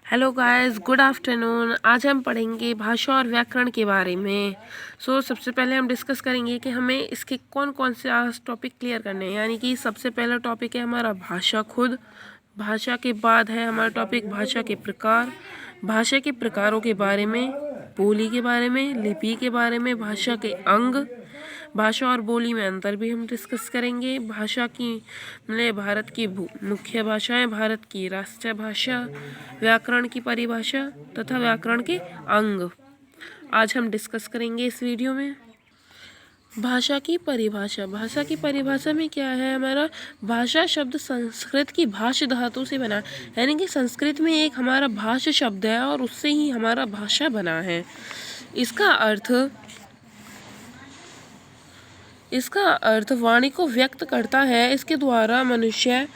Hello guys, good afternoon. आज हम पढ़ेंगे भाषा और व्याकरण के बारे में। सबसे पहले हम डिस्कस करेंगे कि हमें इसके कौन कौन से आज टॉपिक क्लियर करने हैं। यानी कि सबसे पहला टॉपिक है हमारा भाषा खुद। भाषा के बाद है हमारा टॉपिक भाषा के प्रकार, भाषा के प्रकारों के बारे में, बोली के बारे में, लिपि के बारे में, भाषा के अंग, भाषा और बोली में अंतर भी हम डिस्कस करेंगे। भाषा की मतलब भारत की मुख्य भाषाएं, भारत की राष्ट्रीय भाषा, व्याकरण की परिभाषा तथा व्याकरण के अंग आज हम डिस्कस करेंगे इस वीडियो में। भाषा की परिभाषा। भाषा की परिभाषा में क्या है हमारा, भाषा शब्द संस्कृत की भाष्य धातु से बना, यानी कि संस्कृत में एक हमारा भाष्य शब्द है और उससे ही हमारा भाषा बना है। इसका अर्थ वाणी को व्यक्त करता है। इसके द्वारा मनुष्य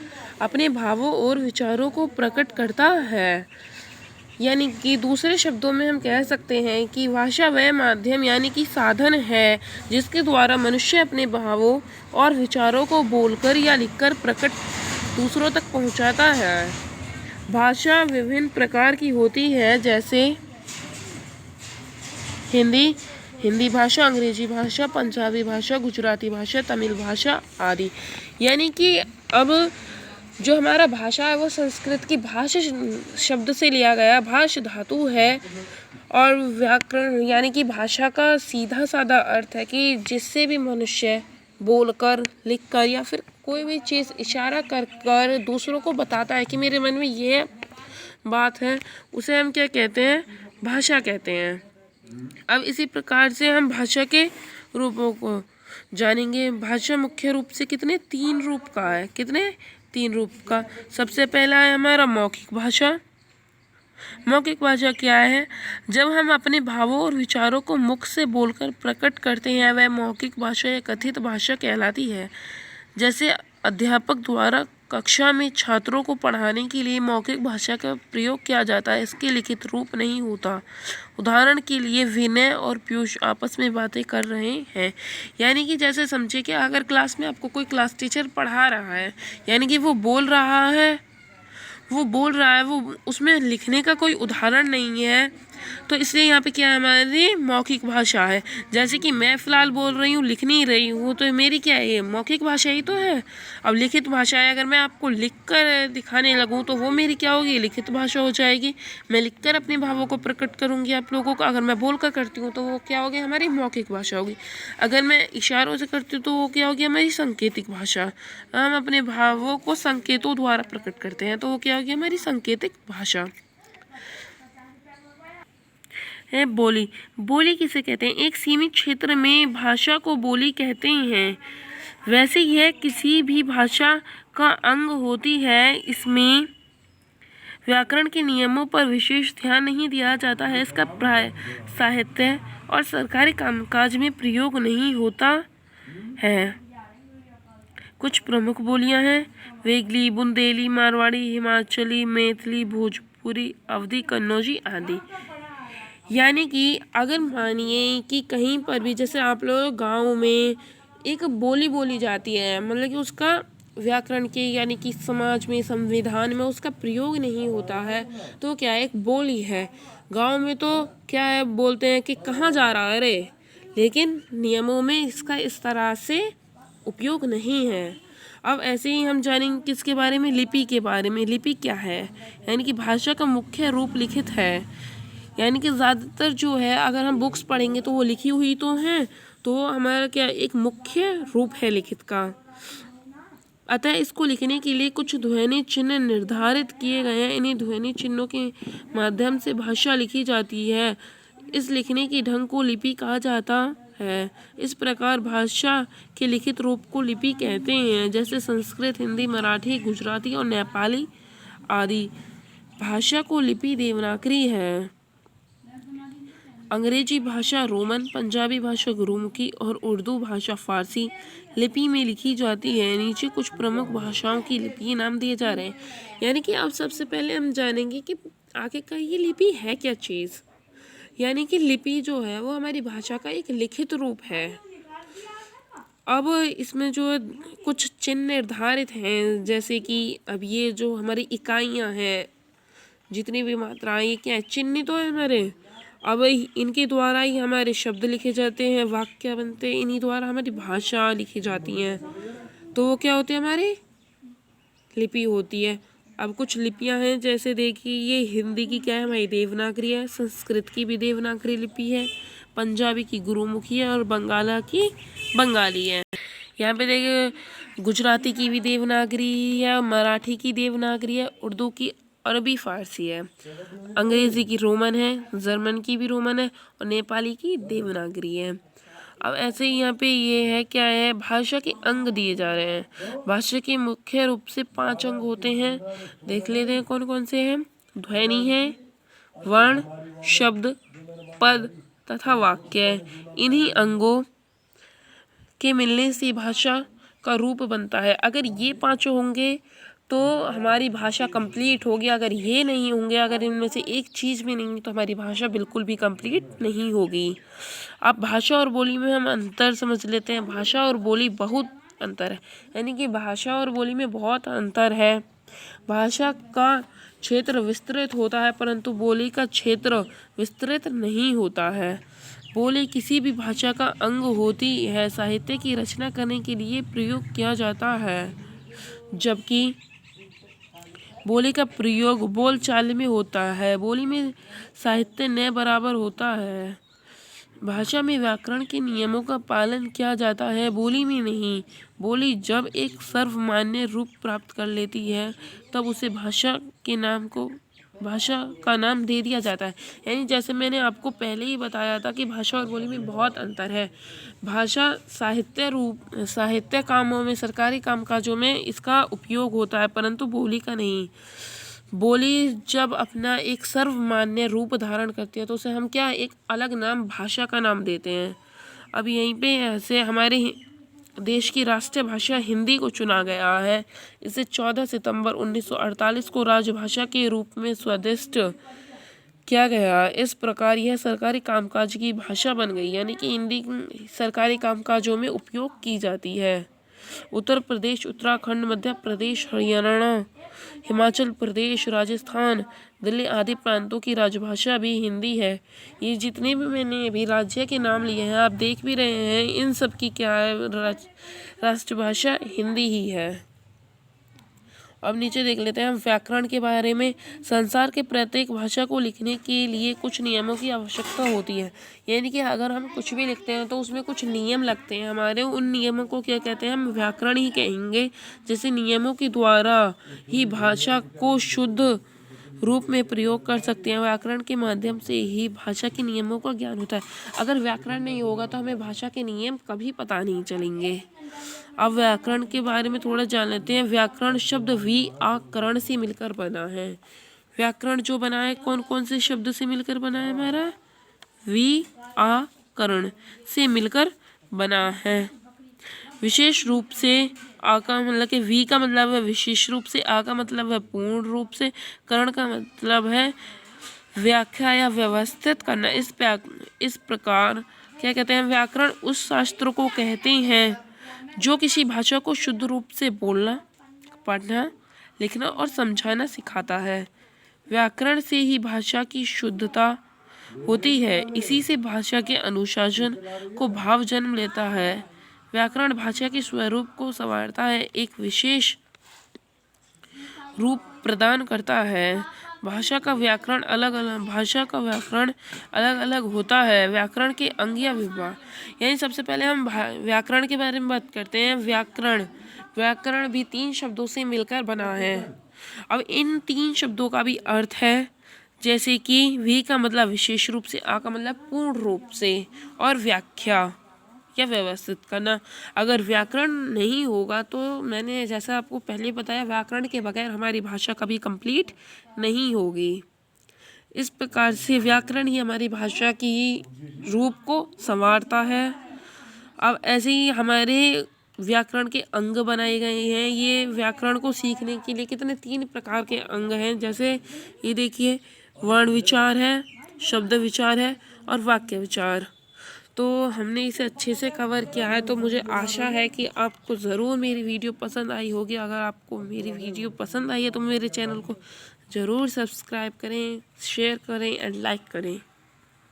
अपने भावों और विचारों को प्रकट करता है। यानी कि दूसरे शब्दों में हम कह सकते हैं कि भाषा वह माध्यम यानी कि साधन है जिसके द्वारा मनुष्य अपने भावों और विचारों को बोलकर या लिखकर प्रकट दूसरों तक पहुंचाता है। भाषा विभिन्न प्रकार की होती है, जैसे हिंदी भाषा, अंग्रेजी भाषा, पंजाबी भाषा, गुजराती भाषा, तमिल भाषा आदि। यानी कि अब जो हमारा भाषा है वो संस्कृत की भाष्य शब्द से लिया गया भाष्य धातु है। और व्याकरण यानी कि भाषा का सीधा साधा अर्थ है कि जिससे भी मनुष्य बोलकर, लिखकर या फिर कोई भी चीज़ इशारा कर कर दूसरों को बताता है कि मेरे मन में ये बात है, उसे हम क्या कहते हैं, भाषा कहते हैं। अब इसी प्रकार से हम भाषा के रूपों को जानेंगे। भाषा मुख्य रूप से तीन रूप का है। तीन रूप का। सबसे पहला है हमारा मौखिक भाषा। मौखिक भाषा क्या है, जब हम अपने भावों और विचारों को मुख से बोलकर प्रकट करते हैं वह मौखिक भाषा या कथित भाषा कहलाती है। जैसे अध्यापक द्वारा कक्षा में छात्रों को पढ़ाने के लिए मौखिक भाषा का प्रयोग किया जाता है, इसके लिखित रूप नहीं होता। उदाहरण के लिए विनय और पीयूष आपस में बातें कर रहे हैं। यानी कि जैसे समझिए कि अगर क्लास में आपको कोई क्लास टीचर पढ़ा रहा है, यानी कि वो बोल रहा है, वो उसमें लिखने का कोई उदाहरण नहीं है, तो इसलिए यहाँ पे क्या है, हमारी मौखिक भाषा है। जैसे कि मैं फ़िलहाल बोल रही हूँ, लिख नहीं रही हूँ, तो मेरी क्या है, ये मौखिक भाषा ही तो है। अब लिखित भाषा है, अगर मैं आपको लिख कर दिखाने लगूँ तो वो मेरी क्या होगी, लिखित भाषा हो जाएगी। मैं लिख कर अपने भावों को प्रकट करूँगी आप लोगों को। अगर मैं बोल कर करती हूँ तो वो क्या होगी, हमारी मौखिक भाषा होगी। अगर मैं इशारों से करती हूँ तो वो क्या होगी, हमारी सांकेतिक भाषा। हम अपने भावों को संकेतों द्वारा प्रकट करते हैं तो वो क्या होगी, हमारी सांकेतिक भाषा है। बोली किसे कहते हैं, एक सीमित क्षेत्र में भाषा को बोली कहते हैं। वैसे यह किसी भी भाषा का अंग होती है। इसमें व्याकरण के नियमों पर विशेष ध्यान नहीं दिया जाता है। इसका प्राय साहित्य और सरकारी कामकाज में प्रयोग नहीं होता है। कुछ प्रमुख बोलियां हैं, वेगली, बुंदेली, मारवाड़ी, हिमाचली, मैथिली, भोजपुरी, अवधी, कन्नौजी आदि। यानी कि अगर मानिए कि कहीं पर भी जैसे आप लोग गांव में एक बोली बोली जाती है, मतलब कि उसका व्याकरण के यानी कि समाज में, संविधान में उसका प्रयोग नहीं होता है, तो क्या एक बोली है। गांव में तो क्या है, बोलते हैं कि कहाँ जा रहा है रे, लेकिन नियमों में इसका इस तरह से उपयोग नहीं है। अब ऐसे ही हम जानेंगे किसके बारे में, लिपि के बारे में। लिपि क्या है, यानी कि भाषा का मुख्य रूप लिखित है। यानी कि ज़्यादातर जो है, अगर हम बुक्स पढ़ेंगे तो वो लिखी हुई तो हैं, तो हमारा क्या एक मुख्य रूप है लिखित का। अतः इसको लिखने के लिए कुछ ध्वनि चिन्ह निर्धारित किए गए हैं। इन्हीं ध्वनि चिन्हों के माध्यम से भाषा लिखी जाती है। इस लिखने के ढंग को लिपि कहा जाता है। इस प्रकार भाषा के लिखित रूप को लिपि कहते हैं, जैसे संस्कृत, हिंदी, मराठी, गुजराती और नेपाली आदि। भाषा को लिपि देवनागरी है। अंग्रेजी भाषा रोमन, पंजाबी भाषा गुरुमुखी और उर्दू भाषा फारसी लिपि में लिखी जाती है। नीचे कुछ प्रमुख भाषाओं की लिपि नाम दिए जा रहे हैं। यानी कि अब सबसे पहले हम जानेंगे कि आगे का ये लिपि है क्या चीज़। यानी कि लिपि जो है वो हमारी भाषा का एक लिखित रूप है। अब इसमें जो कुछ चिन्ह निर्धारित हैं, जैसे कि अब ये जो हमारी इकाइयाँ हैं, जितनी भी मात्राएं ये क्या है, चिन्ह तो है हमारे। अब इनके द्वारा ही हमारे शब्द लिखे जाते हैं, वाक्य बनते हैं, इन्हीं द्वारा हमारी भाषा लिखी जाती है। तो वो क्या होते हैं, हमारी लिपि होती है। अब कुछ लिपियां हैं, जैसे देखिए ये हिंदी की क्या है, हमारी देवनागरी है, संस्कृत की भी देवनागरी लिपि है, पंजाबी की गुरुमुखी है और बंगाला की बंगाली है। यहाँ पे देखिए गुजराती की भी देवनागरी है, मराठी की देवनागरी है, उर्दू की अरबी फारसी है, अंग्रेजी की रोमन है, जर्मन की भी रोमन है और नेपाली की देवनागरी है। अब ऐसे ही यहाँ पे ये है, क्या है, भाषा के अंग दिए जा रहे हैं। भाषा के मुख्य रूप से 5 अंग होते हैं, देख लेते हैं कौन कौन से हैं। ध्वनि है, वर्ण, शब्द, पद तथा वाक्य। इन्हीं अंगों के मिलने से भाषा का रूप बनता है। अगर ये 5 होंगे तो हमारी भाषा कंप्लीट होगी, अगर ये नहीं होंगे, अगर इनमें से एक चीज़ भी नहीं, तो हमारी भाषा बिल्कुल भी कंप्लीट नहीं होगी। अब भाषा और बोली में हम अंतर समझ लेते हैं। भाषा और बोली बहुत अंतर है, यानी कि भाषा और बोली में बहुत अंतर है। भाषा का क्षेत्र विस्तृत होता है, परंतु बोली का क्षेत्र विस्तृत नहीं होता है। बोली किसी भी भाषा का अंग होती है, साहित्य की रचना करने के लिए प्रयोग किया जाता है, जबकि बोली का प्रयोग बोलचाल में होता है। बोली में साहित्य न बराबर होता है। भाषा में व्याकरण के नियमों का पालन किया जाता है, बोली में नहीं। बोली जब एक सर्वमान्य रूप प्राप्त कर लेती है, तब उसे भाषा का नाम दे दिया जाता है। यानी जैसे मैंने आपको पहले ही बताया था कि भाषा और बोली में बहुत अंतर है। भाषा साहित्य कामों में, सरकारी कामकाजों में इसका उपयोग होता है, परंतु बोली का नहीं। बोली जब अपना एक सर्वमान्य रूप धारण करती है, तो उसे हम क्या, एक अलग नाम, भाषा का नाम देते हैं। अब यहीं पे ऐसे हमारे देश की राष्ट्रीय भाषा हिंदी को चुना गया है। इसे 14 सितंबर 1948 को राजभाषा के रूप में स्वादिष्ट किया गया। इस प्रकार यह सरकारी कामकाज की भाषा बन गई, यानी कि हिंदी सरकारी कामकाजों में उपयोग की जाती है। उत्तर प्रदेश, उत्तराखंड, मध्य प्रदेश, हरियाणा, हिमाचल प्रदेश, राजस्थान, दिल्ली आदि प्रांतों की राजभाषा भी हिंदी है। ये जितने भी मैंने अभी राज्य के नाम लिए हैं, आप देख भी रहे हैं, इन सब की क्या है, राष्ट्रभाषा हिंदी ही है। अब नीचे देख लेते हैं हम व्याकरण के बारे में। संसार के प्रत्येक भाषा को लिखने के लिए कुछ नियमों की आवश्यकता होती है, यानी कि अगर हम कुछ भी लिखते हैं तो उसमें कुछ नियम लगते हैं हमारे। उन नियमों को क्या कहते हैं, हम व्याकरण ही कहेंगे। जैसे नियमों के द्वारा ही भाषा को शुद्ध रूप में प्रयोग कर सकते हैं। व्याकरण के माध्यम से ही भाषा के नियमों का ज्ञान होता है। अगर व्याकरण नहीं होगा तो हमें भाषा के नियम कभी पता नहीं चलेंगे। अब व्याकरण के बारे में थोड़ा जान लेते हैं। व्याकरण शब्द व्याकरण से मिलकर बना है। व्याकरण जो बना है, कौन कौन से शब्द से मिलकर बना है, हमारा व्याकरण से मिलकर बना है। विशेष रूप से आ का मतलब कि वी का मतलब है विशेष रूप से, आ का मतलब है पूर्ण रूप से, करण का मतलब है व्याख्या या व्यवस्थित करना। इस प्रकार क्या कहते हैं, व्याकरण उस शास्त्र को कहते हैं जो किसी भाषा को शुद्ध रूप से बोलना, पढ़ना, लिखना और समझाना सिखाता है। व्याकरण से ही भाषा की शुद्धता होती है। इसी से भाषा के अनुशासन को भाव जन्म लेता है। व्याकरण भाषा के स्वरूप को संवारता है, एक विशेष रूप प्रदान करता है। भाषा का व्याकरण अलग अलग होता है। व्याकरण के अंग या विभाग, यानी सबसे पहले हम व्याकरण के बारे में बात करते हैं। व्याकरण भी 3 शब्दों से मिलकर बना है। अब इन 3 शब्दों का भी अर्थ है, जैसे कि वी का मतलब विशेष रूप से, आ का मतलब पूर्ण रूप से और व्याख्या या व्यवस्थित करना। अगर व्याकरण नहीं होगा तो मैंने जैसा आपको पहले बताया, व्याकरण के बगैर हमारी भाषा कभी कंप्लीट नहीं होगी। इस प्रकार से व्याकरण ही हमारी भाषा की रूप को संवारता है। अब ऐसे ही हमारे व्याकरण के अंग बनाए गए हैं। ये व्याकरण को सीखने के लिए कितने 3 प्रकार के अंग हैं। जैसे ये देखिए, वर्ण विचार है, शब्द विचार है और वाक्य विचार। तो हमने इसे अच्छे से कवर किया है। तो मुझे आशा है कि आपको ज़रूर मेरी वीडियो पसंद आई होगी। अगर आपको मेरी वीडियो पसंद आई है तो मेरे चैनल को ज़रूर सब्सक्राइब करें, शेयर करें एंड लाइक करें।